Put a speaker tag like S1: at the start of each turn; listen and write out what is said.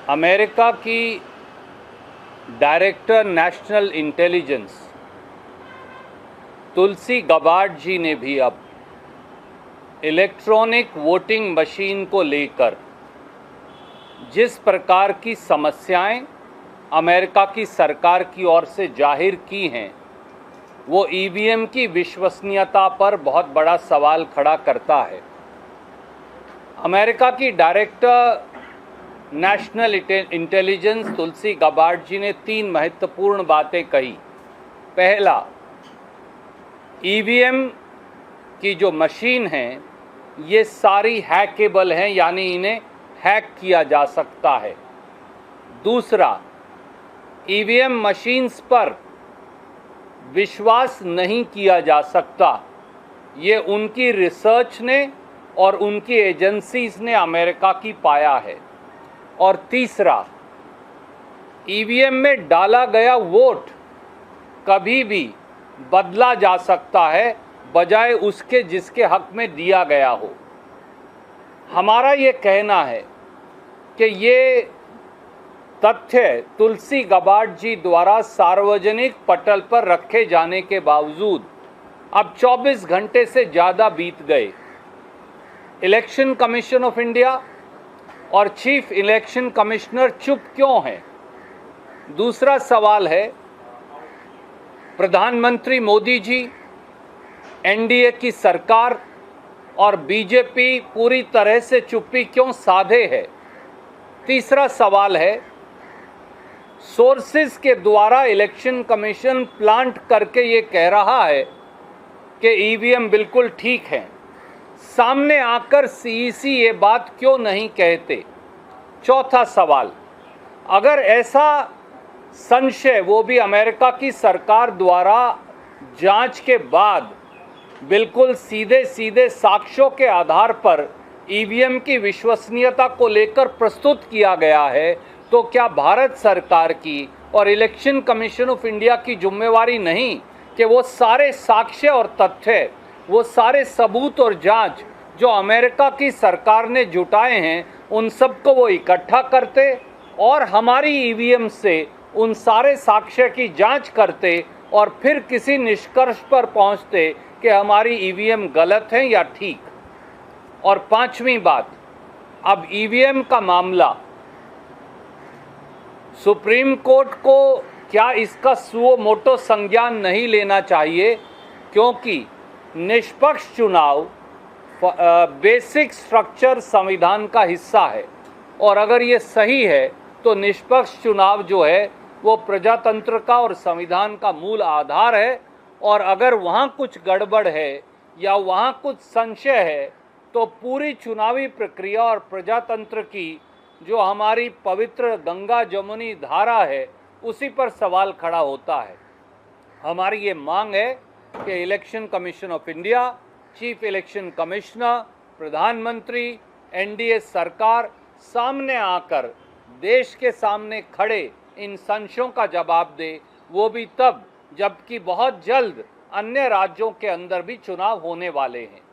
S1: America की director national intelligence तुलसी Gabbard जी ने भी अब इलेक्ट्रॉनिक वोटिंग मशीन को लेकर जिस प्रकार की समस्याएं अमेरिका की सरकार की ओर से जाहिर की हैं, वो ईवीएम की विश्वसनीयता पर बहुत बड़ा सवाल खड़ा करता है। अमेरिका की डायरेक्टर नेशनल इंटेलिजेंस तुलसी गबार्ड जी ने 3 महत्वपूर्ण बातें कही। पहला, ईवीएम की जो मशीन हैं ये सारी हैकेबल हैं, यानी इन्हें हैक किया जा सकता है। दूसरा, ईवीएम मशीन्स पर विश्वास नहीं किया जा सकता, ये उनकी रिसर्च ने और उनकी एजेंसीज ने अमेरिका की पाया है। और तीसरा, ईवीएम में डाला गया वोट कभी भी बदला जा सकता है बजाय उसके जिसके हक में दिया गया हो। हमारा ये कहना है कि ये तथ्य तुलसी गबार्ड जी द्वारा सार्वजनिक पटल पर रखे जाने के बावजूद अब 24 घंटे से ज़्यादा बीत गए। इलेक्शन कमीशन ऑफ इंडिया और चीफ इलेक्शन कमिश्नर चुप क्यों हैं? दूसरा सवाल है, प्रधानमंत्री मोदी जी, एनडीए की सरकार और बीजेपी पूरी तरह से चुप्पी क्यों साधे है? तीसरा सवाल है, सोर्सेज के द्वारा इलेक्शन कमीशन प्लांट करके ये कह रहा है कि ईवीएम बिल्कुल ठीक है, सामने आकर सीईसी ये बात क्यों नहीं कहते? चौथा सवाल, अगर ऐसा संशय वो भी अमेरिका की सरकार द्वारा जांच के बाद बिल्कुल सीधे सीधे साक्ष्यों के आधार पर ईवीएम की विश्वसनीयता को लेकर प्रस्तुत किया गया है, तो क्या भारत सरकार की और इलेक्शन कमीशन ऑफ इंडिया की जिम्मेवारी नहीं कि वो सारे साक्ष्य और तथ्य, वो सारे सबूत और जांच जो अमेरिका की सरकार ने जुटाए हैं उन सब को वो इकट्ठा करते और हमारी ईवीएम से उन सारे साक्ष्य की जांच करते और फिर किसी निष्कर्ष पर पहुंचते कि हमारी ईवीएम गलत है या ठीक? और पांचवी बात, अब ईवीएम का मामला सुप्रीम कोर्ट को क्या इसका सुओ मोटो संज्ञान नहीं लेना चाहिए, क्योंकि निष्पक्ष चुनाव बेसिक स्ट्रक्चर संविधान का हिस्सा है और अगर ये सही है तो निष्पक्ष चुनाव जो है वो प्रजातंत्र का और संविधान का मूल आधार है। और अगर वहाँ कुछ गड़बड़ है या वहाँ कुछ संशय है तो पूरी चुनावी प्रक्रिया और प्रजातंत्र की जो हमारी पवित्र गंगा जमुनी धारा है उसी पर सवाल खड़ा होता है। हमारी ये मांग है कि election commission of India, chief election commissioner, प्रधानमंत्री, एनडीए सरकार सामने आकर देश के सामने खड़े इन संशयों का जवाब दे, वो भी तब जबकि बहुत जल्द अन्य राज्यों के अंदर भी चुनाव होने वाले हैं।